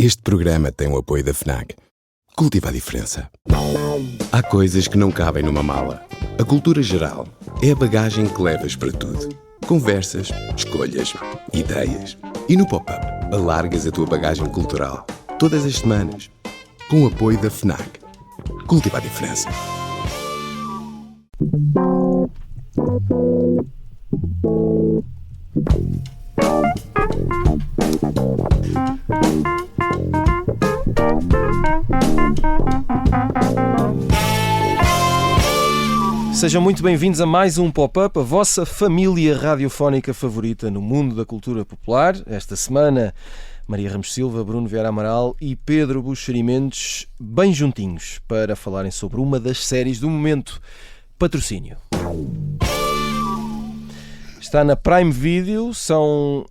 Este programa tem o apoio da FNAC. Cultiva a diferença. Há coisas que não cabem numa mala. A cultura geral é a bagagem que levas para tudo. Conversas, escolhas, ideias. E no Pop-Up, alargas a tua bagagem cultural. Todas as semanas. Com o apoio da FNAC. Cultiva a diferença. Sejam muito bem-vindos a mais um Pop-Up, a vossa família radiofónica favorita no mundo da cultura popular. Esta semana, Maria Ramos Silva, Bruno Vieira Amaral e Pedro Buxeri Mendes, bem juntinhos, para falarem sobre uma das séries do momento, Patrocínio. Está na Prime Video, são...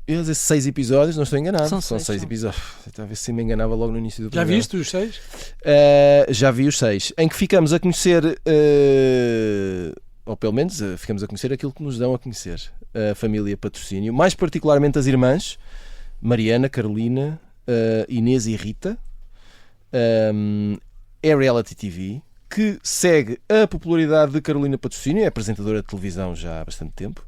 Eu ia dizer 6 episódios, não estou enganado. São 6 episódios. Talvez se me enganava logo no início do programa. Já viste os 6? Já vi os 6. Em que ficamos a conhecer, ou pelo menos ficamos a conhecer aquilo que nos dão a conhecer. A família Patrocínio. Mais particularmente as irmãs, Mariana, Carolina, Inês e Rita. É reality TV que segue a popularidade de Carolina Patrocínio. É apresentadora de televisão já há bastante tempo.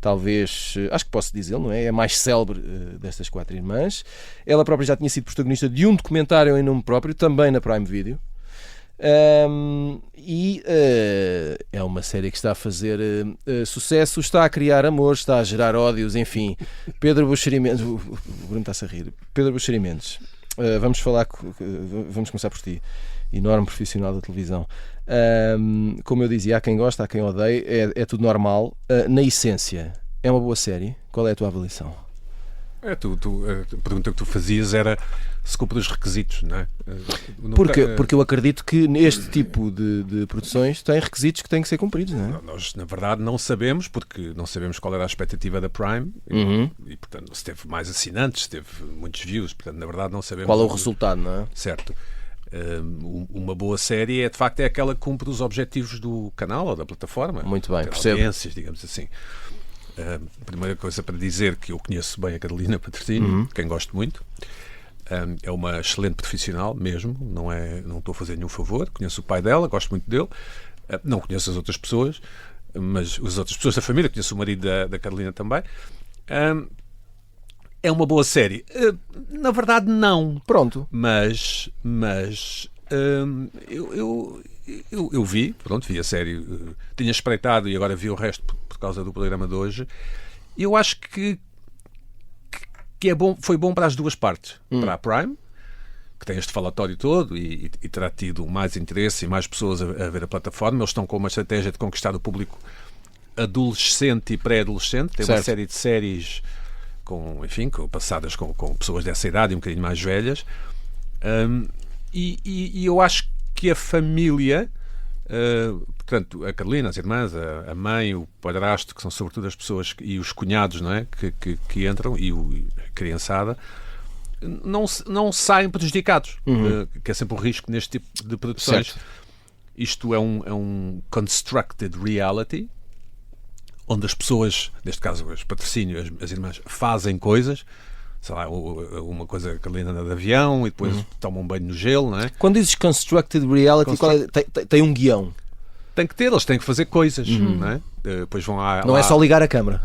Talvez, acho que posso dizer, não é? É a mais célebre destas 4 irmãs. Ela própria já tinha sido protagonista de um documentário em nome próprio, também na Prime Video. É uma série que está a fazer sucesso, está a criar amor, está a gerar ódios, enfim. Pedro Buxeri Mendes, o Bruno está-se a rir. Pedro Buxeri Mendes, vamos começar por ti, enorme profissional da televisão. Como eu dizia, há quem gosta, há quem odeia, é tudo normal. Na essência, é uma boa série? Qual é a tua avaliação? A pergunta que tu fazias era se cumpre os requisitos, não é? Porque eu acredito que este tipo de produções tem requisitos que têm que ser cumpridos, não é? Nós, na verdade, não sabemos, porque não sabemos qual era a expectativa da Prime e portanto, se teve mais assinantes, se teve muitos views, portanto, na verdade, não sabemos qual é o resultado, não é? Certo. Uma boa série de facto é aquela que cumpre os objetivos do canal ou da plataforma. Muito bem, percebo. Audiências, digamos assim. Primeira coisa para dizer que eu conheço bem a Carolina Patrocínio, quem gosto muito. É uma excelente profissional mesmo, não estou a fazer nenhum favor. Conheço o pai dela, gosto muito dele. Não conheço as outras pessoas, mas as outras pessoas da família, conheço o marido da Carolina também. É uma boa série. Na verdade, não. Pronto. Mas eu vi a série, tinha espreitado e agora vi o resto por causa do programa de hoje. Eu acho que foi bom para as duas partes. Para a Prime, que tem este falatório todo e terá tido mais interesse e mais pessoas a ver a plataforma. Eles estão com uma estratégia de conquistar o público adolescente e pré-adolescente. Tem uma série de séries passadas com pessoas dessa idade e um bocadinho mais velhas. E eu acho que a família, portanto, a Carolina, as irmãs, a mãe, o padrasto, que são sobretudo as pessoas, e os cunhados, não é? que entram, e a criançada, não saem prejudicados, que é sempre um risco neste tipo de produções. Certo. Isto é um constructed reality, onde as pessoas, neste caso as Patrocínio, as irmãs, fazem coisas, sei lá, uma coisa que ali anda de avião e depois tomam um banho no gelo, não é? Quando dizes constructed reality, tem um guião? Tem que ter, eles têm que fazer coisas, não é? Depois vão Não é só ligar a câmara.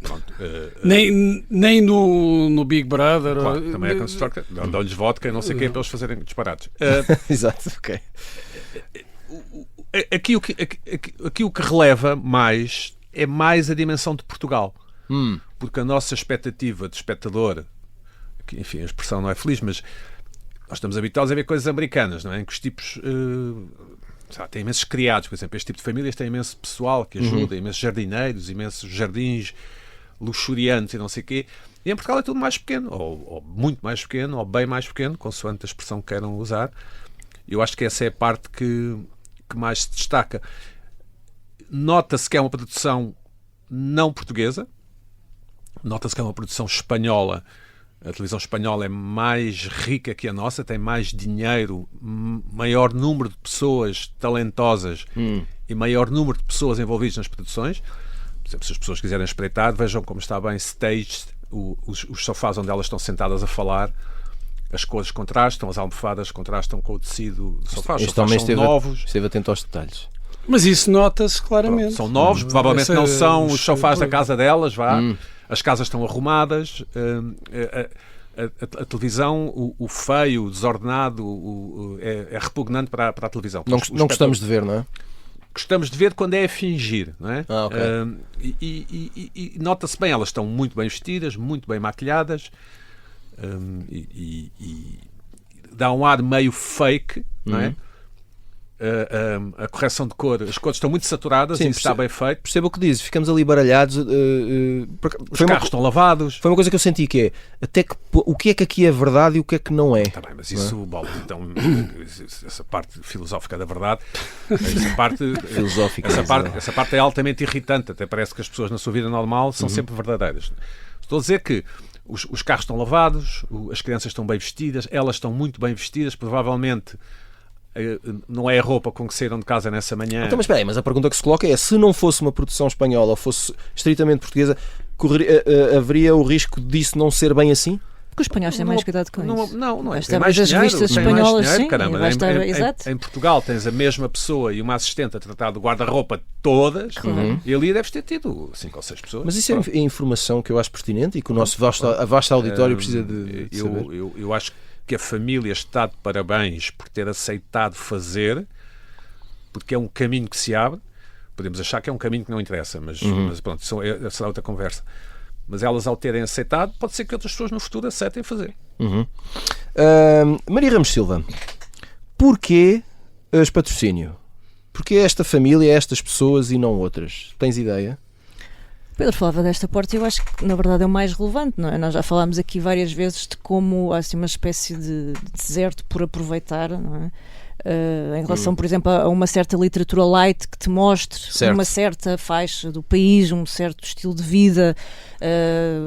Pronto, nem no Big Brother. Claro, também é constructed, dão-lhes vodka e não sei o que para eles fazerem disparados. Exato, ok. Aqui o que releva mais é mais a dimensão de Portugal. Porque a nossa expectativa de espectador, que, enfim, a expressão não é feliz, mas nós estamos habituados a ver coisas americanas, não é? Em que os tipos têm imensos criados, por exemplo, este tipo de famílias tem imenso pessoal que ajuda, imensos jardineiros, imensos jardins luxuriantes e não sei o quê. E em Portugal é tudo mais pequeno, ou muito mais pequeno, ou bem mais pequeno, consoante a expressão que queiram usar. Eu acho que essa é a parte que mais se destaca. Nota-se que é uma produção não portuguesa, nota-se que é uma produção espanhola. A televisão espanhola é mais rica que a nossa, tem mais dinheiro, maior número de pessoas talentosas e maior número de pessoas envolvidas nas produções. Por exemplo, se as pessoas quiserem espreitar, vejam como está bem staged os sofás onde elas estão sentadas a falar as cores contrastam, as almofadas contrastam com o tecido do sofá. Os Este sofás homem são novos. esteve atento aos detalhes. Mas isso nota-se claramente. Pronto, são novos, provavelmente não são os sofás da casa delas, Hum. As casas estão arrumadas, a televisão, o feio, o desordenado, é repugnante para a televisão. Não gostamos de ver, não é? Gostamos de ver quando é a fingir, não é? Ok. E nota-se bem, elas estão muito bem vestidas, muito bem maquilhadas, e dá um ar meio fake, não é? A correção de cor, as cores estão muito saturadas. Sim, e isso está bem feito. Percebo o que dizes, ficamos ali baralhados. Os carros estão lavados. Foi uma coisa que eu senti que é o que é que aqui é verdade e o que é que não é. Está bem, mas isso, então, essa parte filosófica da verdade, essa parte é altamente irritante. Até parece que as pessoas na sua vida normal são sempre verdadeiras. Estou a dizer que os carros estão lavados, as crianças estão bem vestidas, elas estão muito bem vestidas, provavelmente. Não é a roupa com que saíram de casa nessa manhã. Então, mas espera aí, mas a pergunta que se coloca é: se não fosse uma produção espanhola ou fosse estritamente portuguesa, haveria o risco disso não ser bem assim? Porque os espanhóis têm mais cuidado com isso. Não é. Basta ver as revistas espanholas, sim. Caramba, em Portugal tens a mesma pessoa e uma assistente a tratar do guarda-roupa todas, e ali deves ter tido 5 ou 6 pessoas. Mas isso é informação que eu acho pertinente e que o nosso vasto auditório precisa de saber. Eu acho que a família está de parabéns por ter aceitado fazer, porque é um caminho que se abre. Podemos achar que é um caminho que não interessa, mas pronto, será outra conversa. Mas elas, ao terem aceitado, pode ser que outras pessoas no futuro aceitem fazer. Maria Ramos Silva, porquê este patrocínio? Porquê esta família, estas pessoas e não outras? Tens ideia? Pedro falava desta porta e eu acho que na verdade é o mais relevante, não é? Nós já falámos aqui várias vezes de como há assim, uma espécie de deserto por aproveitar, não é? Em relação, por exemplo, a uma certa literatura light que te mostre uma certa faixa do país, um certo estilo de vida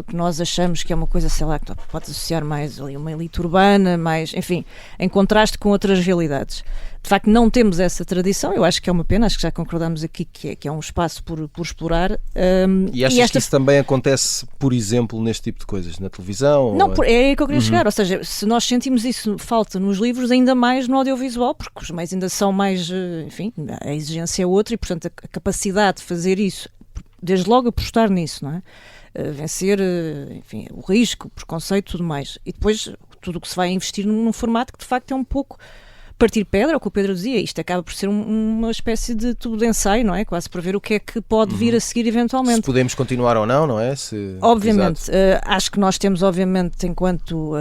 que nós achamos que é uma coisa, sei lá, que pode associar mais ali uma elite urbana, mais, enfim, em contraste com outras realidades. De facto, não temos essa tradição, eu acho que é uma pena, acho que já concordamos aqui que é um espaço por explorar. E achas que isso também acontece, por exemplo, neste tipo de coisas, na televisão? Não, é aí que eu queria chegar, ou seja, se nós sentimos isso falta nos livros, ainda mais no audiovisual, porque os meios ainda são mais, enfim, a exigência é outra e, portanto, a capacidade de fazer isso, desde logo apostar nisso, não é? Vencer, enfim, o risco, o preconceito e tudo mais. E depois, tudo o que se vai investir num formato que, de facto, é um pouco partir pedra, é o que o Pedro dizia, isto acaba por ser uma espécie de tubo de ensaio, não é? Quase para ver o que é que pode vir a seguir eventualmente. Se podemos continuar ou não, não é? Obviamente, acho que nós temos, obviamente, enquanto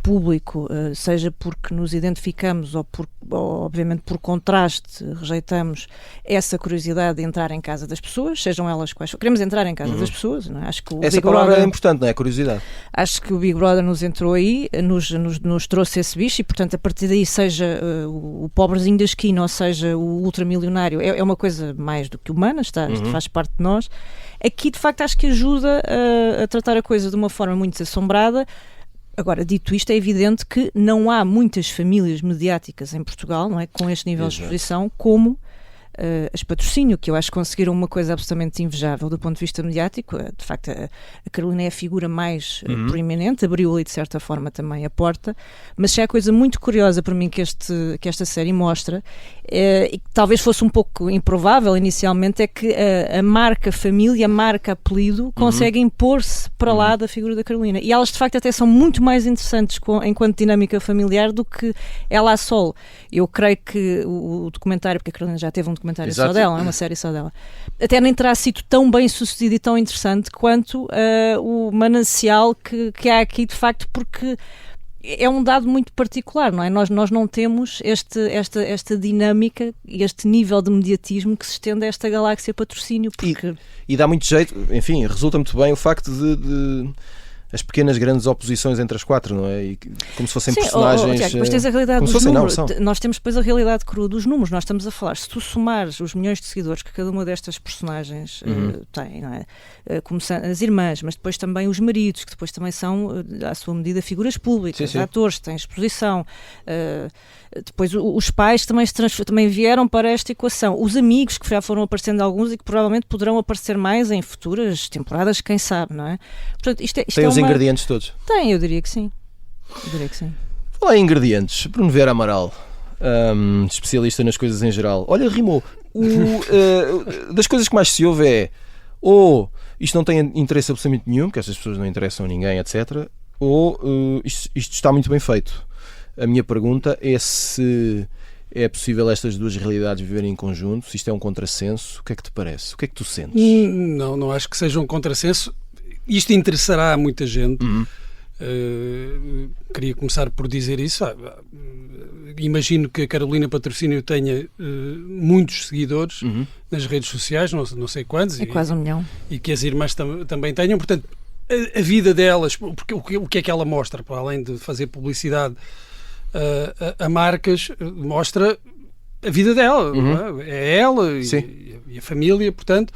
público, seja porque nos identificamos ou obviamente por contraste rejeitamos essa curiosidade de entrar em casa das pessoas, sejam elas quais for. Queremos entrar em casa das pessoas, não é? Acho que essa palavra é importante, não é? Curiosidade. Acho que o Big Brother nos entrou aí, nos trouxe esse bicho e, portanto, a partir daí, seja o pobrezinho da esquina ou seja o ultramilionário, é uma coisa mais do que humana, faz parte de nós. Aqui, de facto, acho que ajuda a tratar a coisa de uma forma muito desassombrada. Agora, dito isto, é evidente que não há muitas famílias mediáticas em Portugal, não é, com este nível de exposição, como as Patrocínio, que eu acho que conseguiram uma coisa absolutamente invejável do ponto de vista mediático. De facto, a Carolina é a figura mais proeminente, abriu ali de certa forma também a porta, mas já é coisa muito curiosa para mim que esta série mostra, e que talvez fosse um pouco improvável inicialmente, é que a marca família, a marca apelido, consegue impor-se para lá da figura da Carolina. E elas de facto até são muito mais interessantes enquanto dinâmica familiar do que ela a solo. Eu creio que o documentário, porque a Carolina já teve um documentário só dela, é uma série só dela, até nem terá sido tão bem sucedido e tão interessante quanto o manancial que há aqui, de facto, porque é um dado muito particular, não é? Nós não temos esta dinâmica e este nível de mediatismo que se estende a esta galáxia Patrocínio. Porque... E dá muito jeito, enfim, resulta muito bem o facto de as pequenas grandes oposições entre as quatro, não é? E como se fossem personagens... Tiago, depois tens a realidade dos números. Nós temos depois a realidade crua dos números. Nós estamos a falar, se tu somares os milhões de seguidores que cada uma destas personagens tem, não é? Começando as irmãs, mas depois também os maridos, que depois também são, à sua medida, figuras públicas, atores, têm exposição. Depois os pais também vieram para esta equação. Os amigos, que já foram aparecendo alguns e que provavelmente poderão aparecer mais em futuras temporadas, quem sabe, não é? Portanto, isto tem os ingredientes todos. Tem, eu diria que sim. Falar em ingredientes, Bruno Vieira Amaral, especialista nas coisas em geral. Olha, rimou. Das coisas que mais se ouve é ou isto não tem interesse absolutamente nenhum, porque estas pessoas não interessam a ninguém, etc. Ou isto está muito bem feito. A minha pergunta é se é possível estas duas realidades viverem em conjunto, se isto é um contrassenso. O que é que te parece? O que é que tu sentes? Não acho que seja um contrassenso. Isto interessará a muita gente. Queria começar por dizer isso. Imagino que a Carolina Patrocínio tenha muitos seguidores nas redes sociais, não sei quantos. É quase 1 milhão. E que as irmãs também tenham. Portanto, a vida delas, porque o que é que ela mostra, para além de fazer publicidade a marcas, mostra a vida dela. Não é? É ela e a família, portanto,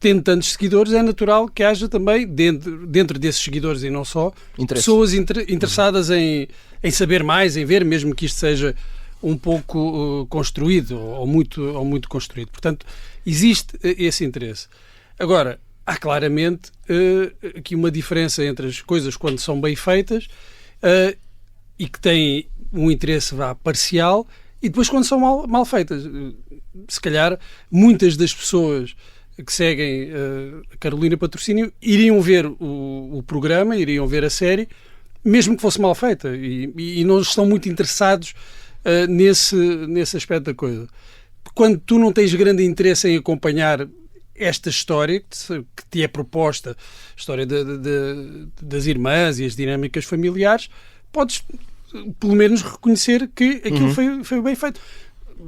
tendo tantos seguidores, é natural que haja também, dentro desses seguidores e não só, pessoas interessadas em saber mais, em ver, mesmo que isto seja um pouco construído ou muito construído. Portanto, existe esse interesse. Agora, há claramente aqui uma diferença entre as coisas quando são bem feitas e que têm um interesse parcial e depois quando são mal feitas. Se calhar, muitas das pessoas que seguem a Carolina Patrocínio iriam ver o programa, iriam ver a série, mesmo que fosse mal feita, e não estão muito interessados nesse aspecto da coisa. Quando tu não tens grande interesse em acompanhar esta história que te é proposta, a história das irmãs e as dinâmicas familiares, podes pelo menos reconhecer que aquilo foi bem feito.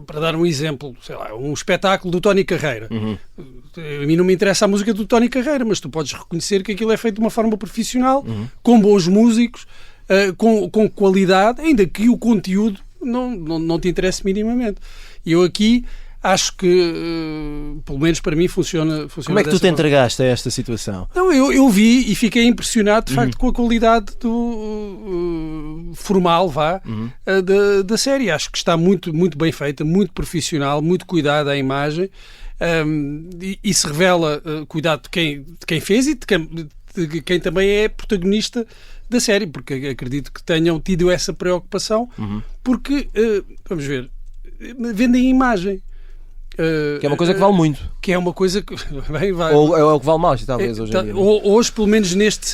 Para dar um exemplo, sei lá, um espetáculo do Tony Carreira. A mim não me interessa a música do Tony Carreira, mas tu podes reconhecer que aquilo é feito de uma forma profissional, com bons músicos, com qualidade, ainda que o conteúdo não te interesse minimamente. E eu aqui acho que, pelo menos para mim, funciona. Como é que tu te entregaste a esta situação? Não, eu vi e fiquei impressionado, de facto, com a qualidade formal da série. Acho que está muito bem feita, muito profissional, muito cuidada a imagem, e se revela cuidado de quem fez e de quem também é protagonista da série, porque acredito que tenham tido essa preocupação, porque, vamos ver, vendem imagem. Que é uma coisa que vale muito. Que é uma coisa que vai. Ou é o que vale mais, talvez, hoje em dia. Hoje, pelo menos neste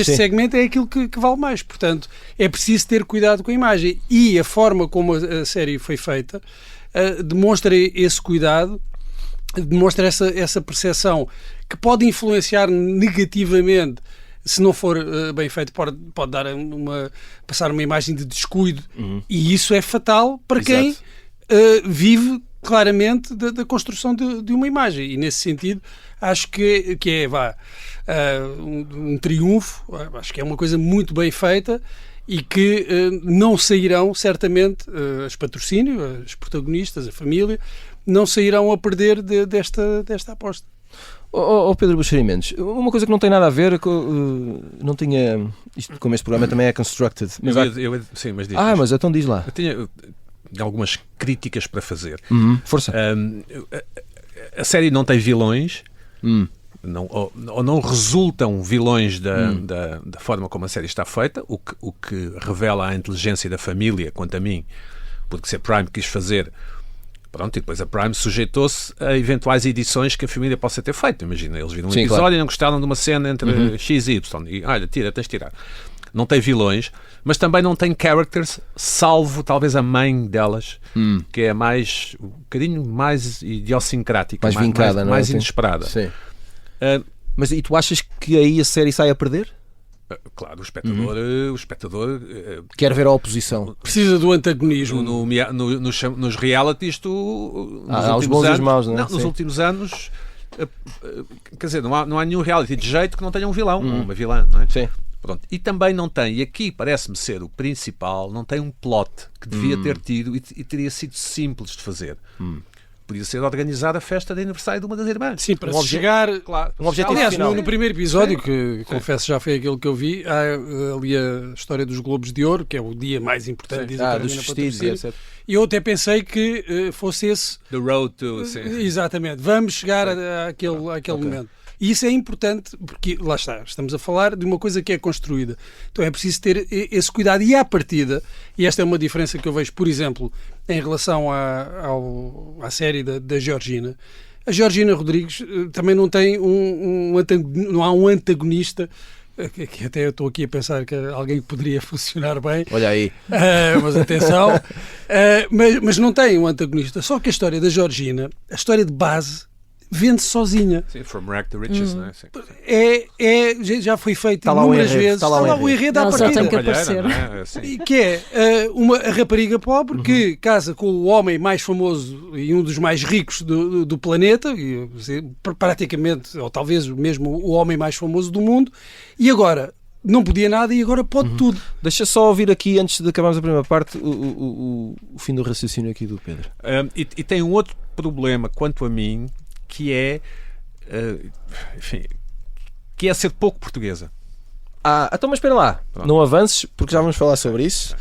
segmento, é aquilo que vale mais. Portanto, é preciso ter cuidado com a imagem. E a forma como a série foi feita demonstra esse cuidado, demonstra essa percepção que pode influenciar negativamente. Se não for bem feito, pode passar uma imagem de descuido. E isso é fatal para quem vive claramente da construção de uma imagem, e nesse sentido acho que é um triunfo. Acho que é uma coisa muito bem feita e que não sairão certamente as Patrocínio, as protagonistas, a família, não sairão a perder desta aposta. Pedro Buxeri Mendes, uma coisa que não tem nada a ver não tinha isto, como este programa também é constructed, mas sim, mas diz. Mas então diz lá. Eu tinha algumas críticas para fazer. Força. A série não tem vilões, ou não resultam vilões da forma como a série está feita, o que revela a inteligência da família, quanto a mim, porque se a Prime quis fazer, pronto, e depois a Prime sujeitou-se a eventuais edições que a família possa ter feito. Imagina, eles viram um episódio, claro, e não gostaram de uma cena entre X e Y, e olha, tens de tirar. Não tem vilões, mas também não tem characters, salvo talvez a mãe delas, que é um bocadinho mais idiosincrática, mais vincada, mais inesperada. Sim. Mas e tu achas que aí a série sai a perder? Claro, o espectador quer ver a oposição. Precisa do antagonismo. Nos realities, aos bons e aos maus, não é? Nos últimos anos, quer dizer, não há nenhum reality de jeito que não tenha um vilão ou uma vilã, não é? Sim. Pronto. E também não tem, e aqui parece-me ser o principal, não tem um plot que devia ter tido e teria sido simples de fazer. Podia ser organizada a festa de aniversário de uma das irmãs. Sim, para chegar... Claro, um objetivo final. No primeiro episódio, que confesso já foi aquele que eu vi, há ali a história dos Globos de Ouro, que é o dia mais importante. Dos vestidos, etc. E eu até pensei que fosse esse... The road to... Exatamente. Vamos chegar àquele momento. E isso é importante porque, lá está, estamos a falar de uma coisa que é construída. Então é preciso ter esse cuidado. E à partida, e esta é uma diferença que eu vejo, por exemplo, em relação à série da Georgina, a Georgina Rodrigues também não tem não há um antagonista, que até eu estou aqui a pensar que alguém poderia funcionar bem. Olha aí. Mas atenção. Mas não tem um antagonista. Só que a história da Georgina, a história de base, vende-se sozinha. Sim, from rag to riches, não é? Sim. Já foi feito Está lá o inúmeras enredo, vezes. está lá o enredo à Ela só tem partida. que aparecer. Não é? Assim. E que é a rapariga pobre que casa com o homem mais famoso e um dos mais ricos do planeta, e, praticamente, ou talvez mesmo o homem mais famoso do mundo, e agora não podia nada e agora pode tudo. Deixa só ouvir aqui, antes de acabarmos a primeira parte, o fim do raciocínio aqui do Pedro. E tem um outro problema, quanto a mim, que é, enfim, que é ser pouco portuguesa. Então mas espera lá, Pronto. não avances, porque já vamos falar sobre isso.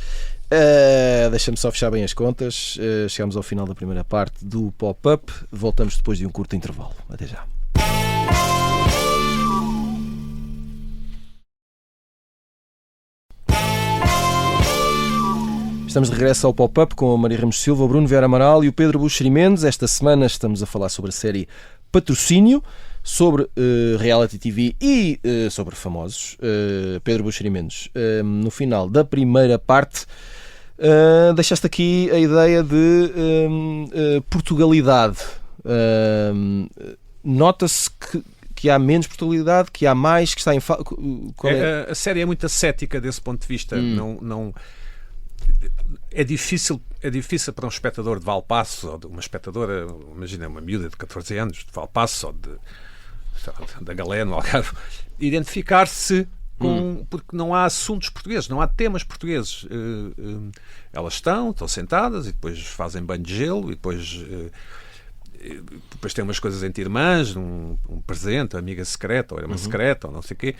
Deixa-me só fechar bem as contas. Chegamos ao final da primeira parte do Pop-Up. Voltamos depois de um curto intervalo. Até já. Estamos de regresso ao Pop-Up com a Maria Ramos Silva, o Bruno Vieira Amaral e o Pedro Buxeri Mendes. Esta semana estamos a falar sobre a série Patrocínio, sobre reality TV e sobre famosos. Pedro Buxeri Mendes, no final da primeira parte, deixaste aqui a ideia de Portugalidade. Nota-se que há menos Portugalidade, que há mais, que está em falta. A série é muito ascética desse ponto de vista. Não é difícil para um espectador de Valpasso ou de uma espectadora, imagina uma miúda de 14 anos de Valpasso ou da Galé no Algarve, identificar-se com, porque não há assuntos portugueses, não há temas portugueses. Elas estão sentadas e depois fazem banho de gelo e depois tem umas coisas entre irmãs, um presente, amiga secreta ou irmã secreta ou não sei o quê,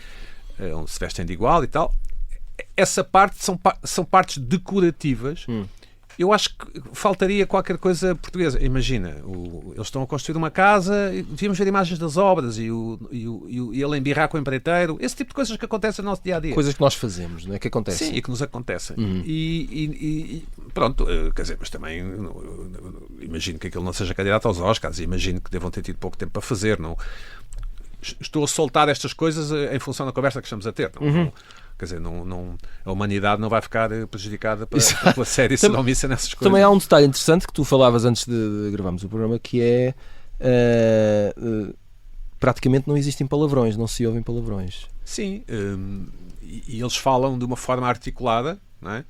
onde se vestem de igual e tal. Essa parte são partes decorativas. Eu acho que faltaria qualquer coisa portuguesa. Imagina, eles estão a construir uma casa, devíamos ver imagens das obras e ele embirrar com o empreiteiro, esse tipo de coisas que acontecem no nosso dia-a-dia. Coisas que nós fazemos, não é? Que acontecem. Sim, e que nos acontecem. E pronto, quer dizer, mas também imagino que aquilo não seja candidato aos Oscars, imagino que devam ter tido pouco tempo para fazer. Não, estou a soltar estas coisas em função da conversa que estamos a ter. Quer dizer, a humanidade não vai ficar prejudicada pela série se não missa nessas coisas. Também há um detalhe interessante que tu falavas antes de gravarmos o programa, que é praticamente não existem palavrões, não se ouvem palavrões. Sim, e eles falam de uma forma articulada, não é?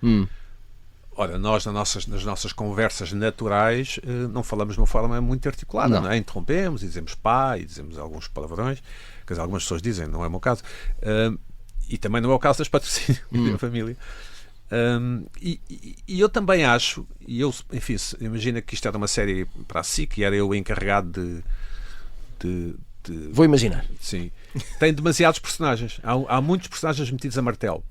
Ora, nós nas nossas conversas naturais não falamos de uma forma muito articulada, não é? Interrompemos e dizemos pá e dizemos alguns palavrões, quer dizer, algumas pessoas dizem, não é o meu caso. E também não é o caso das Patrocínio da minha família. E eu também acho, enfim, imagina que isto era uma série para a SIC e era eu encarregado de Vou imaginar. Sim. Tem demasiados personagens. Há muitos personagens metidos a martelo.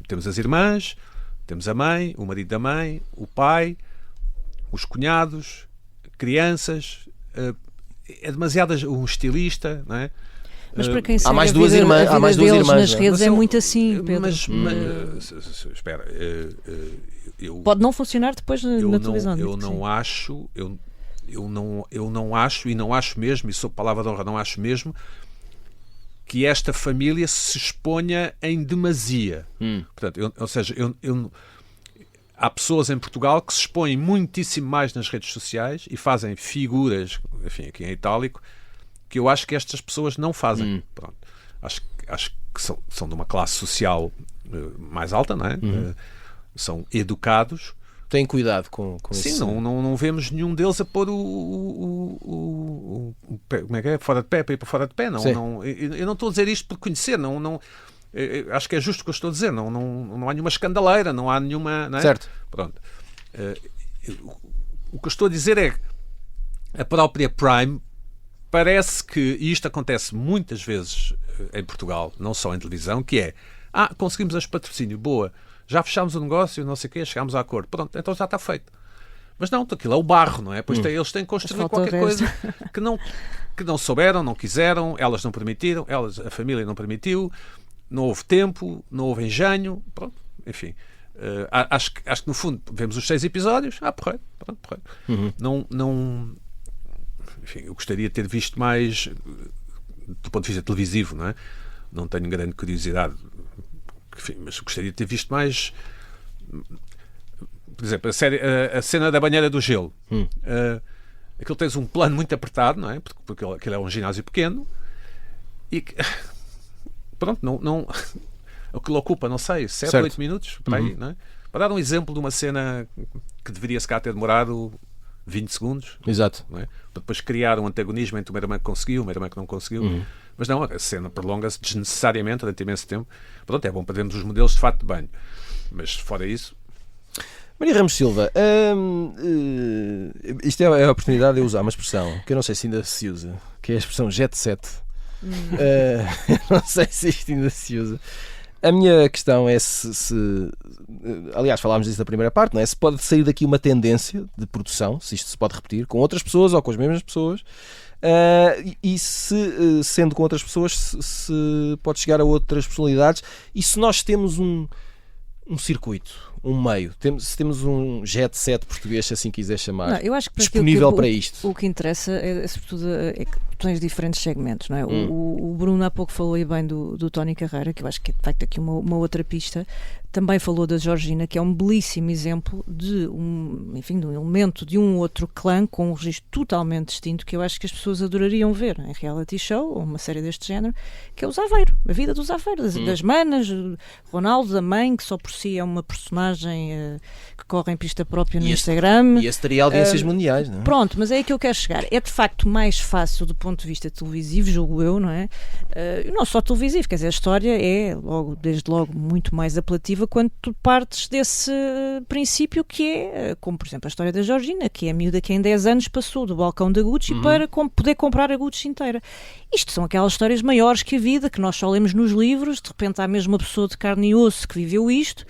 Temos as irmãs, temos a mãe, o marido da mãe, o pai, os cunhados, crianças. É demasiado um estilista, não é? Mas para quem segue há mais a duas vida, irmãs, a vida há mais duas deles irmãs, nas não é? redes é muito assim, Pedro. Espera, Pode não funcionar depois na televisão. Eu não acho e não acho mesmo, e sob palavra de honra não acho mesmo, que esta família se exponha em demasia. Portanto, há pessoas em Portugal que se expõem muitíssimo mais nas redes sociais e fazem figuras, enfim, aqui em itálico, que eu acho que estas pessoas não fazem. Pronto. Acho que são de uma classe social mais alta, não é? São educados. Têm cuidado com Sim, isso. não vemos nenhum deles a pôr como é que é? Fora de pé, para ir para fora de pé. Eu não estou a dizer isto por conhecer, acho que é justo o que eu estou a dizer. Não há nenhuma escandaleira, não há nenhuma. Não é? Certo. Pronto. O que eu estou a dizer é que a própria Prime parece que, e isto acontece muitas vezes em Portugal, não só em televisão, que é conseguimos este patrocínio, boa, já fechámos o negócio, não sei o quê, chegámos a acordo, pronto, então já está feito. Mas não, aquilo é o barro, não é? Pois eles têm que construir qualquer coisa que não souberam, não quiseram, elas não permitiram, a família não permitiu, não houve tempo, não houve engenho, pronto, enfim. Acho que no fundo vemos os 6 episódios, porreiro, pronto, porreiro. Não, enfim, eu gostaria de ter visto mais do ponto de vista televisivo, não é? Não tenho grande curiosidade, enfim, mas gostaria de ter visto mais. Por exemplo, a cena da banheira do gelo. Aquilo tens um plano muito apertado, não é? Porque aquilo é um ginásio pequeno e pronto, não aquilo ocupa, não sei, 7 ou 8 minutos por aí, não é? Para dar um exemplo de uma cena que deveria se cá ter demorado 20 segundos. Exato. Não é? Para depois criar um antagonismo entre uma irmã que conseguiu, uma irmã que não conseguiu. Mas não, a cena prolonga-se desnecessariamente durante imenso tempo. Pronto, é bom para vermos os modelos de fato de banho. Mas fora isso... Maria Ramos Silva, isto é a oportunidade de eu usar uma expressão que eu não sei se ainda se usa, que é a expressão jet set. Não sei se isto ainda se usa. A minha questão é se aliás, falámos disso na primeira parte, não é? Se pode sair daqui uma tendência de produção, se isto se pode repetir com outras pessoas ou com as mesmas pessoas, e se, sendo com outras pessoas, se pode chegar a outras personalidades, e se nós temos um circuito, um meio, se temos um jet set português, se assim quiser chamar, não, eu acho que disponível para isto. O que interessa é sobretudo é que tu tens diferentes segmentos, não é? O Bruno há pouco falou aí bem do Tony Carreira, que eu acho que é de facto aqui uma outra pista. Também falou da Georgina, que é um belíssimo exemplo de um elemento de um outro clã com um registro totalmente distinto, que eu acho que as pessoas adorariam ver em reality show ou uma série deste género, que é o Zaveiro, a vida do Zaveiro, das manas, Ronaldo, da mãe, que só por si é uma personagem que corre em pista própria no Instagram. E esse teria audiências mundiais, não é? Pronto, mas é aí que eu quero chegar. É de facto mais fácil do ponto de vista televisivo, julgo eu, não é? Não só televisivo, quer dizer, a história é desde logo muito mais apelativa quando tu partes desse princípio que é, como por exemplo a história da Georgina, que é a miúda que em 10 anos passou do balcão da Gucci para poder comprar a Gucci inteira. Isto são aquelas histórias maiores que a vida, que nós só lemos nos livros, de repente há mesmo uma pessoa de carne e osso que viveu isto.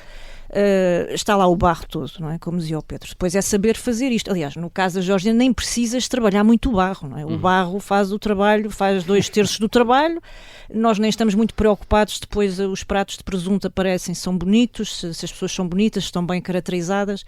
Está lá o barro todo, não é? Como dizia o Pedro. Depois é saber fazer isto. Aliás, no caso da Georgina, nem precisas trabalhar muito o barro, não é? O barro faz o trabalho, faz 2/3 do trabalho. Nós nem estamos muito preocupados. Depois os pratos de presunto aparecem, são bonitos, se as pessoas são bonitas, estão bem caracterizadas.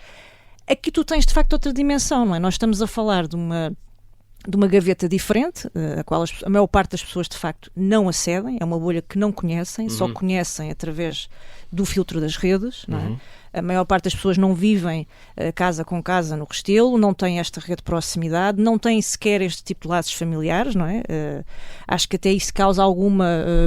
Aqui tu tens de facto outra dimensão, não é? Nós estamos a falar de uma gaveta diferente, a qual a maior parte das pessoas de facto não acedem, é uma bolha que não conhecem, só conhecem através do filtro das redes, não é? A maior parte das pessoas não vivem casa com casa no Restelo, não têm esta rede de proximidade, não têm sequer este tipo de laços familiares, não é? Acho que até isso causa alguma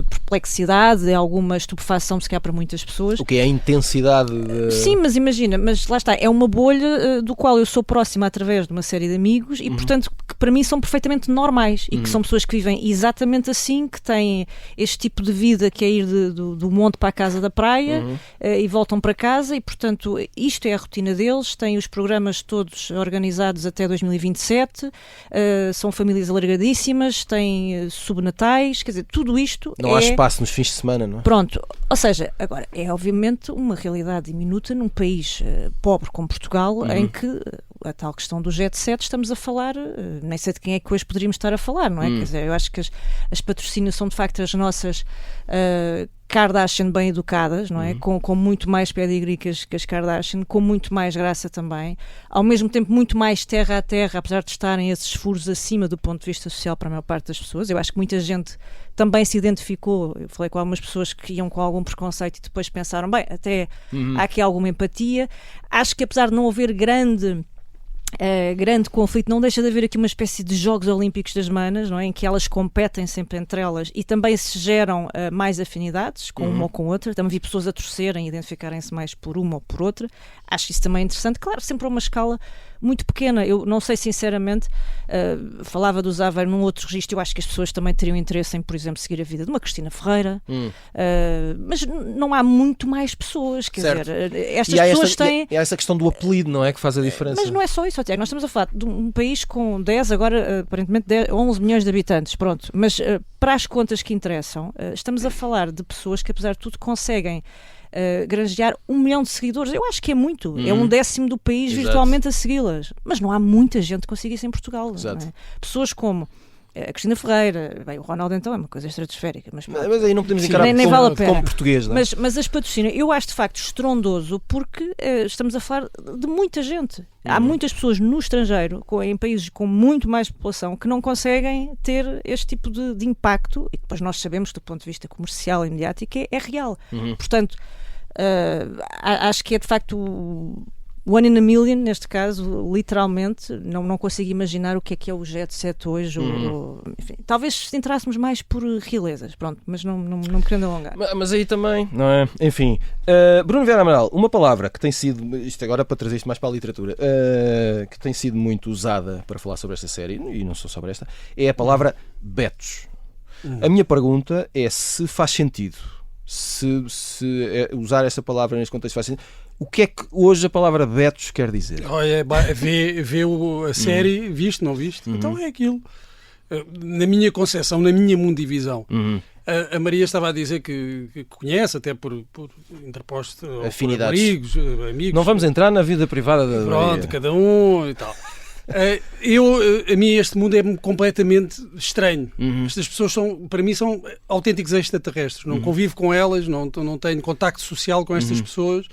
perplexidade, alguma estupefação, se calhar, para muitas pessoas. O que é a intensidade Sim, mas imagina, mas lá está, é uma bolha do qual eu sou próxima através de uma série de amigos e, portanto, que para mim são perfeitamente normais e que são pessoas que vivem exatamente assim, que têm este tipo de vida que é ir do monte para a casa da praia e voltam para casa e, portanto, isto é a rotina deles, têm os programas todos organizados até 2027, são famílias alargadíssimas, têm subnatais, quer dizer, tudo isto não há espaço nos fins de semana, não é? Pronto, ou seja, agora, é obviamente uma realidade diminuta num país pobre como Portugal, em que a tal questão do jet set estamos a falar, nem sei de quem é que hoje poderíamos estar a falar, não é? Quer dizer, eu acho que as patrocínios são de facto as nossas Kardashian bem educadas, não é? Com muito mais pedigree que as Kardashian, com muito mais graça também, ao mesmo tempo muito mais terra a terra, apesar de estarem esses furos acima do ponto de vista social para a maior parte das pessoas. Eu acho que muita gente também se identificou, eu falei com algumas pessoas que iam com algum preconceito e depois pensaram, bem, até há aqui alguma empatia. Acho que apesar de não haver grande conflito, não deixa de haver aqui uma espécie de Jogos Olímpicos das manas, não é? Em que elas competem sempre entre elas e também se geram mais afinidades com uma ou com outra. Também vi pessoas a torcerem e identificarem-se mais por uma ou por outra. Acho isso também interessante. Claro, sempre a uma escala muito pequena. Eu não sei sinceramente, falava do Zaveiro num outro registro, eu acho que as pessoas também teriam interesse em, por exemplo, seguir a vida de uma Cristina Ferreira, mas não há muito mais pessoas, quer dizer, estas pessoas têm... E há essa questão do apelido, não é? Que faz a diferença. Mas não é só isso, Tiago, nós estamos a falar de um país com 10, agora aparentemente 11 milhões de habitantes, pronto, mas para as contas que interessam, estamos a falar de pessoas que apesar de tudo conseguem granjear 1 milhão de seguidores. Eu acho que é muito, é 1/10 do país virtualmente a segui-las, mas não há muita gente que consiga isso em Portugal, não é? Pessoas como A Cristina Ferreira, bem, o Ronaldo então é uma coisa estratosférica, mas aí não podemos encarar nem vale a pena. como português, não é? Mas as patrocínios, eu acho de facto estrondoso porque estamos a falar de muita gente. Há muitas pessoas no estrangeiro, em países com muito mais população, que não conseguem ter este tipo de impacto, e depois nós sabemos que do ponto de vista comercial e mediático é real. Portanto, acho que é de facto one in a million, neste caso, literalmente. Não consigo imaginar o que é o Jet Set hoje. Enfim, talvez se entrássemos mais por realezas, pronto, mas não me querendo alongar. Mas aí também, não é? Enfim, Bruno Vieira Amaral, uma palavra que tem sido, isto agora para trazer isto mais para a literatura, que tem sido muito usada para falar sobre esta série, e não só sobre esta, é a palavra betos. A minha pergunta é se faz sentido, se usar essa palavra neste contexto faz sentido. O que é que hoje a palavra betos quer dizer? Olha, vê a série, viste, não viste? Então é aquilo. Na minha concepção, na minha mundivisão. A Maria estava a dizer que conhece, até por interposto, afinidades, por amigos. Não vamos entrar na vida privada da Pronto, Maria. cada um e tal. A mim este mundo é completamente estranho. Estas pessoas para mim são autênticos extraterrestres. Não convivo com elas, não tenho contacto social com estas pessoas.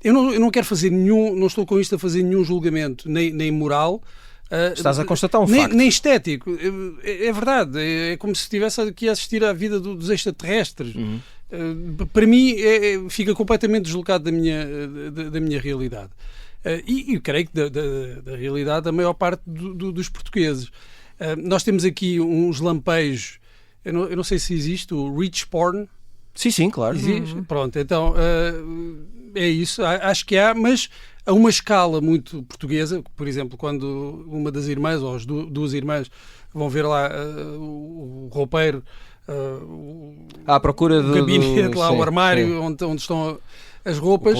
Eu não quero fazer não estou com isto a fazer nenhum julgamento, nem moral. Estás a constatar um facto. Nem estético. É verdade. É como se estivesse aqui a assistir à vida dos extraterrestres. Para mim, fica completamente deslocado da minha realidade. E creio que da realidade da maior parte dos portugueses. Nós temos aqui uns lampejos. Eu não sei se existe o rich porn. Sim, claro. Existe? Pronto, então é isso. Acho que há, mas a uma escala muito portuguesa. Por exemplo, quando uma das irmãs ou as duas irmãs vão ver lá o roupeiro, à procura do gabinete, lá o armário onde estão as roupas.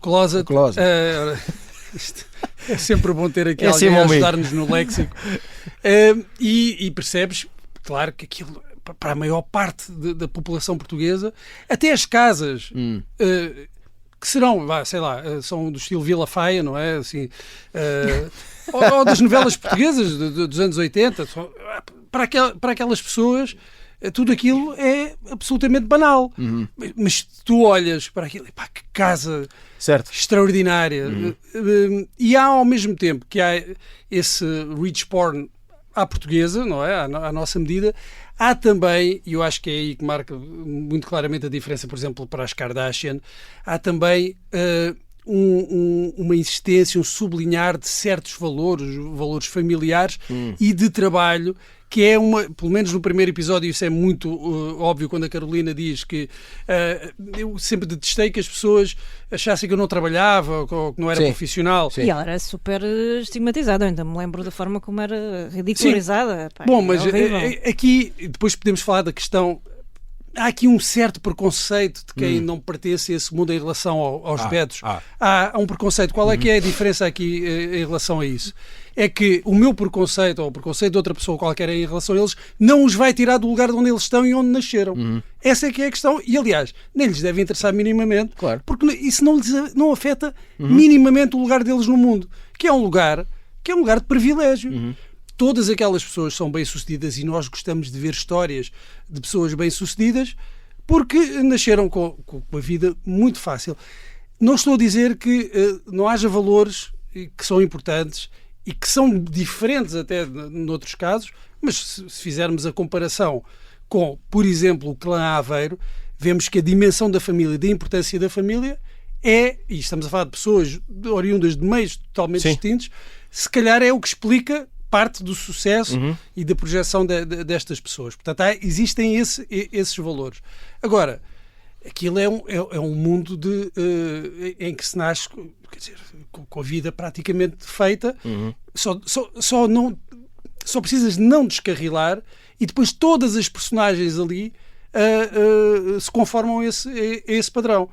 Closet. É sempre bom ter aqui alguém a ajudar-nos no léxico. E percebes, claro, que aquilo, para a maior parte da população portuguesa, até as casas que serão, sei lá, são do estilo Vila Faia, não é? Assim, ou das novelas portuguesas dos anos 80, para aquelas pessoas tudo aquilo é absolutamente banal. Mas tu olhas para aquilo, pá, que casa extraordinária. E há, ao mesmo tempo que há esse rich porn à portuguesa, não é? À nossa medida, há também, e eu acho que é aí que marca muito claramente a diferença, por exemplo, para as Kardashian, há também uma insistência, um sublinhar de certos valores familiares e de trabalho, que é pelo menos no primeiro episódio, isso é muito óbvio quando a Carolina diz que eu sempre detestei que as pessoas achassem que eu não trabalhava ou que não era profissional. E ela era super estigmatizada, eu ainda me lembro da forma como era ridicularizada. Pá, bom, mas aqui depois podemos falar da questão. Há aqui um certo preconceito de quem não pertence a esse mundo em relação aos betos. Há um preconceito. Qual é que é a diferença aqui em relação a isso? É que o meu preconceito, ou o preconceito de outra pessoa qualquer em relação a eles, não os vai tirar do lugar de onde eles estão e onde nasceram. Essa é que é a questão. E, aliás, nem lhes deve interessar minimamente, porque isso não afeta minimamente o lugar deles no mundo, que é um lugar de privilégio. Todas aquelas pessoas são bem-sucedidas e nós gostamos de ver histórias de pessoas bem-sucedidas porque nasceram com uma vida muito fácil. Não estou a dizer que não haja valores que são importantes e que são diferentes até noutros casos, mas se fizermos a comparação com, por exemplo, o clã Aveiro, vemos que a dimensão da família, da importância da família e estamos a falar de pessoas oriundas de meios totalmente distintos, se calhar é o que explica parte do sucesso e da projeção destas pessoas. Portanto, existem esses valores. Agora, aquilo é um mundo em que se nasce, quer dizer, com a vida praticamente feita, só precisas de não descarrilar e depois todas as personagens ali se conformam a esse padrão.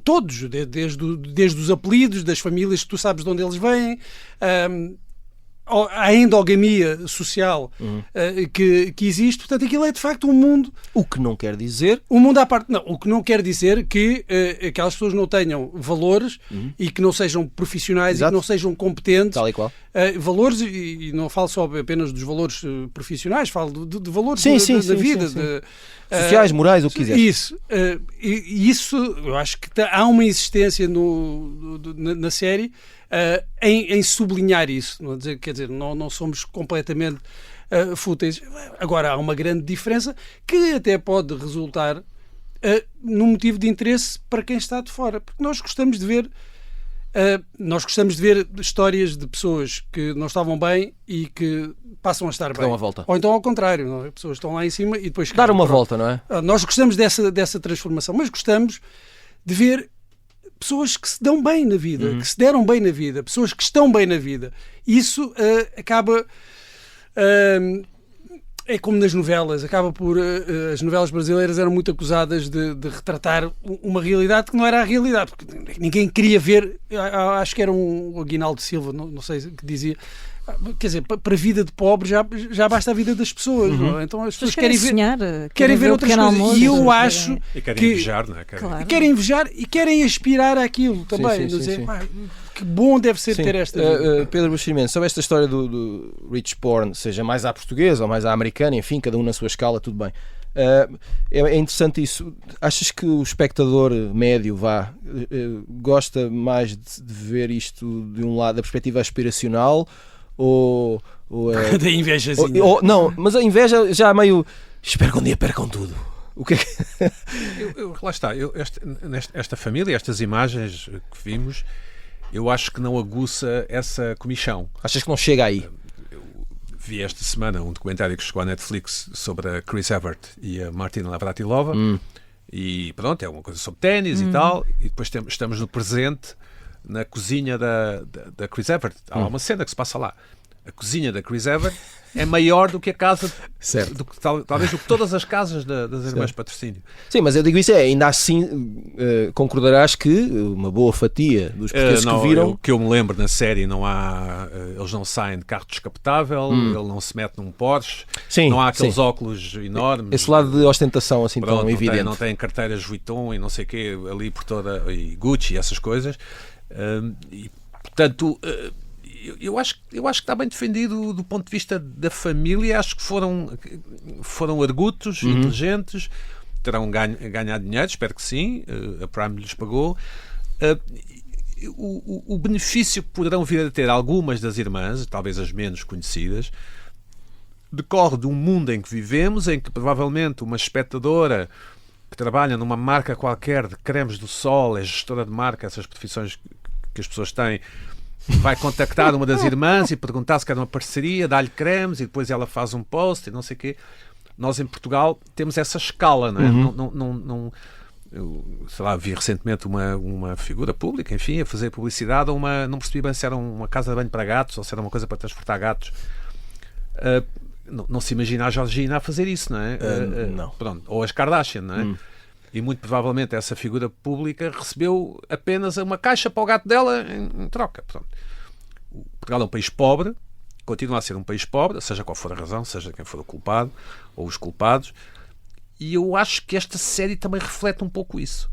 Todos, desde os apelidos das famílias que tu sabes de onde eles vêm, à endogamia social que existe. Portanto, aquilo é de facto um mundo... O que não quer dizer... Um mundo à parte... Não, o que não quer dizer que aquelas pessoas não tenham valores e que não sejam profissionais. Exato. E que não sejam competentes. Tal e qual. Valores, e não falo só apenas dos valores profissionais, falo de valores da vida. Sociais, morais, o que quiser. Isso. Isso, eu acho que há uma insistência na série em sublinhar isso. Não dizer, quer dizer, não somos completamente fúteis. Agora, há uma grande diferença que até pode resultar num motivo de interesse para quem está de fora. Porque nós gostamos de ver histórias de pessoas que não estavam bem e que passam a estar bem. Dão uma volta. Ou então ao contrário, não é? Pessoas estão lá em cima e depois... Dar uma volta, não é? Nós gostamos dessa transformação, mas gostamos de ver pessoas que se dão bem na vida, que se deram bem na vida, pessoas que estão bem na vida. Isso acaba... é como nas novelas, acaba por... as novelas brasileiras eram muito acusadas de retratar uma realidade que não era a realidade, porque ninguém queria ver, acho que era o Aguinaldo Silva, não sei, que dizia, quer dizer, para a vida de pobre já basta a vida das pessoas, não é? Então as pessoas querem ver, sonhar, querem ver outras coisas, almoço, e eu acho E querem que... invejar, não é? Claro. Querem invejar e querem aspirar àquilo também. Sim. Dizer, que bom deve ser ter esta vida. Pedro Buxeri, sobre esta história do rich porn, seja mais à portuguesa ou mais à americana, enfim, cada um na sua escala, tudo bem. É interessante isso. Achas que o espectador médio gosta mais de ver isto de um lado da perspectiva aspiracional ou Da invejazinha. não, mas a inveja já meio espero que um dia percam tudo. O que é que... Lá está, esta família, estas imagens que vimos, eu acho que não aguça essa comichão. Achas que não chega aí? Vi esta semana um documentário que chegou à Netflix sobre a Chris Evert e a Martina Navratilova e pronto, é uma coisa sobre ténis e tal, e depois estamos no presente na cozinha da Chris Evert. Há uma cena que se passa lá. A cozinha da Chris Evert é maior do que a casa, talvez do que todas as casas das Irmãs Patrocínio. Sim, mas eu digo isso, ainda assim concordarás que uma boa fatia dos portugueses que viram... que eu me lembro na série, não há, eles não saem de carro descapotável, ele não se mete num Porsche, não há aqueles óculos enormes. Esse lado de ostentação assim tão evidente. Não tem carteiras Vuitton e não sei o quê, ali por toda, e Gucci e essas coisas. E, portanto... Eu acho que está bem defendido do ponto de vista da família. Acho que foram argutos, inteligentes, terão ganhado dinheiro, espero que sim, a Prime lhes pagou. O benefício que poderão vir a ter algumas das irmãs, talvez as menos conhecidas, decorre de um mundo em que vivemos, em que provavelmente uma espectadora que trabalha numa marca qualquer de cremes do sol, é gestora de marca, essas profissões que as pessoas têm, vai contactar uma das irmãs e perguntar se quer uma parceria, dá-lhe cremes e depois ela faz um post e não sei o quê. Nós em Portugal temos essa escala, não é? Eu, sei lá, vi recentemente uma figura pública, enfim, a fazer publicidade a não percebi bem se era uma casa de banho para gatos ou se era uma coisa para transportar gatos. Não se imagina a Georgina a fazer isso, não é? Não. Pronto. Ou as Kardashian, não é? E muito provavelmente essa figura pública recebeu apenas uma caixa para o gato dela em troca. Portanto, Portugal é um país pobre, continua a ser um país pobre, seja qual for a razão, seja quem for o culpado ou os culpados, e eu acho que esta série também reflete um pouco isso.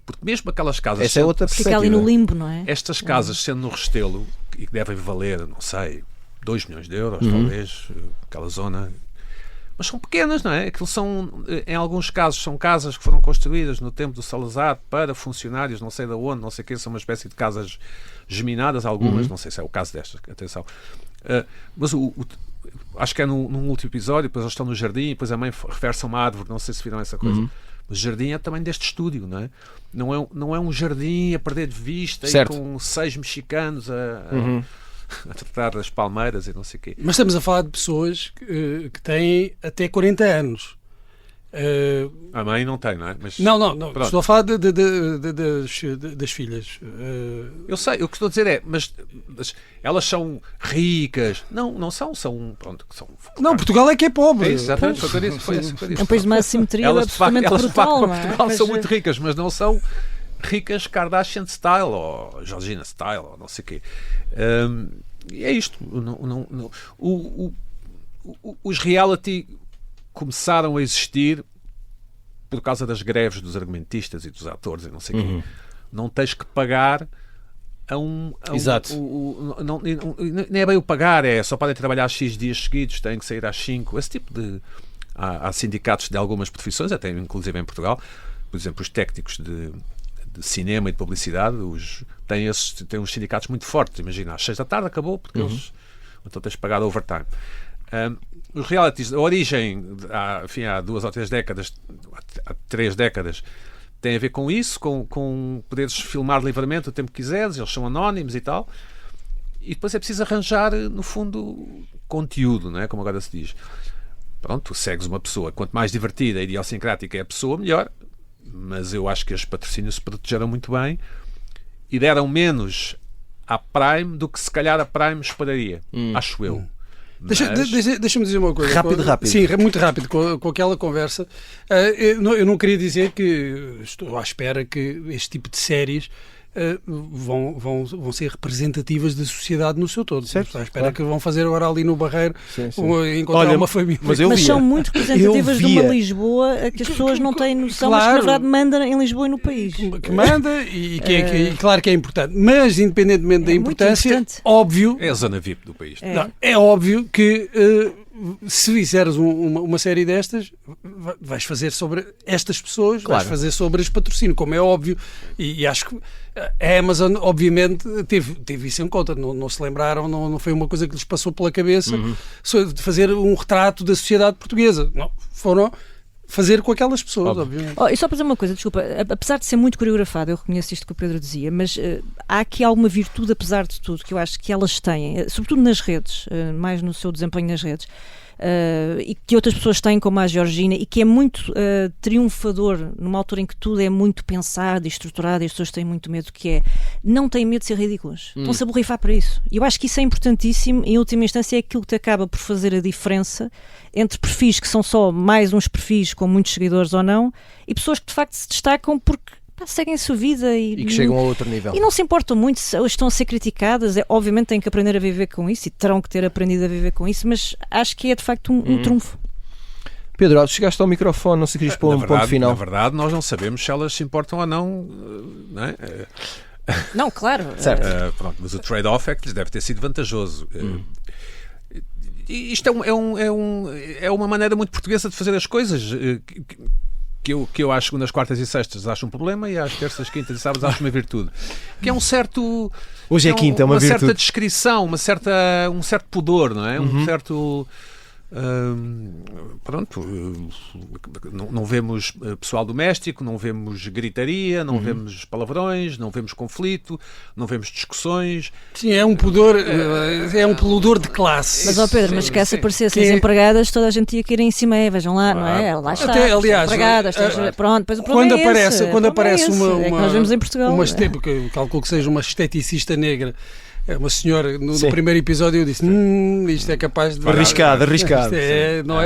Porque mesmo aquelas casas... Essa é outra Fica ali no limbo, não é? Estas casas sendo no Restelo, e que devem valer, não sei, 2 milhões de euros, talvez, aquela zona... Mas são pequenas, não é? Aquilo são, em alguns casos, são casas que foram construídas no tempo do Salazar para funcionários, não sei de onde, não sei o quê, são uma espécie de casas geminadas, algumas, não sei se é o caso destas, atenção. Mas acho que é num último episódio, depois eles estão no jardim, depois a mãe refere-se a uma árvore, não sei se viram essa coisa. Mas o jardim é também deste estúdio, não é? Não é um jardim a perder de vista, e com 6 mexicanos a tratar das palmeiras e não sei o quê. Mas estamos a falar de pessoas que têm até 40 anos. A mãe não tem, não é? Mas, não. Estou a falar das filhas. Eu sei, o que estou a dizer é, mas elas são ricas. Não são. Pronto, são. Não, Portugal é que é pobre. É isso, exatamente. Foi isso. É um país de uma assimetria absolutamente brutal. Portugal são muito ricas, mas não são ricas Kardashian style ou Georgina style ou não sei o quê. é isto. Os reality começaram a existir por causa das greves dos argumentistas e dos atores e não sei o quê. Não tens que pagar Exato. Nem é bem o pagar, é só podem trabalhar X dias seguidos, têm que sair às 5. Esse tipo de... Há sindicatos de algumas profissões, até inclusive em Portugal, por exemplo, os técnicos de cinema e de publicidade, têm uns sindicatos muito fortes. Imagina, às 6 da tarde acabou, porque eles... Então tens de pagar overtime. Os realities, a origem, há 2 ou 3 décadas, há 3 décadas, tem a ver com isso, com poderes filmar livremente o tempo que quiseres, eles são anónimos e tal. E depois é preciso arranjar, no fundo, conteúdo, não é? Como agora se diz. Pronto, tu segues uma pessoa, quanto mais divertida e idiosincrática é a pessoa, melhor. Mas eu acho que os patrocínios se protegeram muito bem e deram menos à Prime do que se calhar a Prime esperaria. Acho eu. Deixa-me dizer uma coisa. Rápido. Sim, muito rápido, com aquela conversa. Eu não queria dizer que estou à espera que este tipo de séries vão ser representativas da sociedade no seu todo. Certo, Estou à espera que vão fazer agora ali no Barreiro encontrar Olha, uma família. Mas são muito representativas de uma Lisboa que as pessoas não têm noção, mas que na verdade manda em Lisboa e no país. Que manda e claro que é importante. Mas, independentemente da importância, óbvio... É a zona VIP do país. É óbvio que se fizeres uma série destas, vais fazer sobre estas pessoas, vais fazer sobre este patrocínio, como é óbvio, e acho que a Amazon, obviamente, teve isso em conta. Não se lembraram, não foi uma coisa que lhes passou pela cabeça de fazer um retrato da sociedade portuguesa. Não, foram fazer com aquelas pessoas, obviamente. E só para dizer uma coisa, desculpa, apesar de ser muito coreografado, eu reconheço isto que o Pedro dizia, mas há aqui alguma virtude, apesar de tudo, que eu acho que elas têm, sobretudo nas redes, mais no seu desempenho nas redes, e que outras pessoas têm, como a Georgina, e que é muito triunfador numa altura em que tudo é muito pensado e estruturado e as pessoas têm muito medo, que é não têm medo de ser ridículas, estão-se a borrifar para isso. E eu acho que isso é importantíssimo, em última instância é aquilo que te acaba por fazer a diferença entre perfis que são só mais uns perfis com muitos seguidores ou não, e pessoas que de facto se destacam porque seguem a sua vida e que chegam a outro nível. E não se importam muito se estão a ser criticadas. Obviamente têm que aprender a viver com isso e terão que ter aprendido a viver com isso, mas acho que é de facto um trunfo. Pedro, chegaste ao microfone, não sei se querias pôr um ponto final. Na verdade, nós não sabemos se elas se importam ou não, não é? Não, claro. Certo. Pronto, mas o trade-off é que lhes deve ter sido vantajoso. Isto é uma maneira muito portuguesa de fazer as coisas, que eu às segundas, quartas e sextas acho um problema e às terças, quintas e sábados acho uma virtude. Que é um certo... Hoje é quinta, uma virtude. Certa descrição, um certo pudor, não é? Um certo... pronto, não vemos pessoal doméstico, não vemos gritaria, não vemos palavrões, não vemos conflito, não vemos discussões. Sim, é um pudor de classe. Mas, Pedro, mas que se aparecessem as empregadas, toda a gente ia querer em cima, vejam lá, não é? Lá está, até, aliás, empregadas, pronto, depois o problema quando aparece uma que nós vemos em Portugal. Eu calculo que seja uma esteticista negra. Uma senhora, no primeiro episódio eu disse, isto é capaz de... Arriscado. Não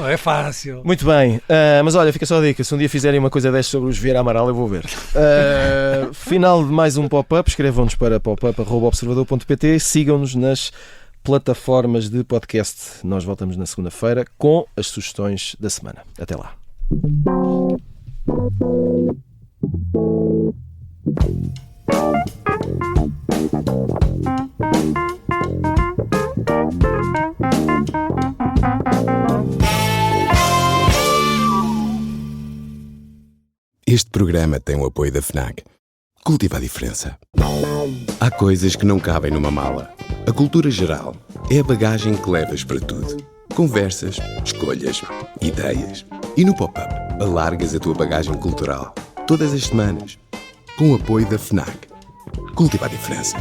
é fácil. Muito bem, mas olha, fica só a dica, se um dia fizerem uma coisa destas sobre os Vieira Amaral, eu vou ver. Final de mais um pop-up, escrevam-nos para popup@observador.pt, sigam-nos nas plataformas de podcast. Nós voltamos na segunda-feira com as sugestões da semana. Até lá. Este programa tem o apoio da FNAC. Cultiva a diferença. Há coisas que não cabem numa mala. A cultura geral é a bagagem que levas para tudo. Conversas, escolhas, ideias. E no Pop-Up, alargas a tua bagagem cultural. Todas as semanas. Com o apoio da FNAC. Cultiva a diferença.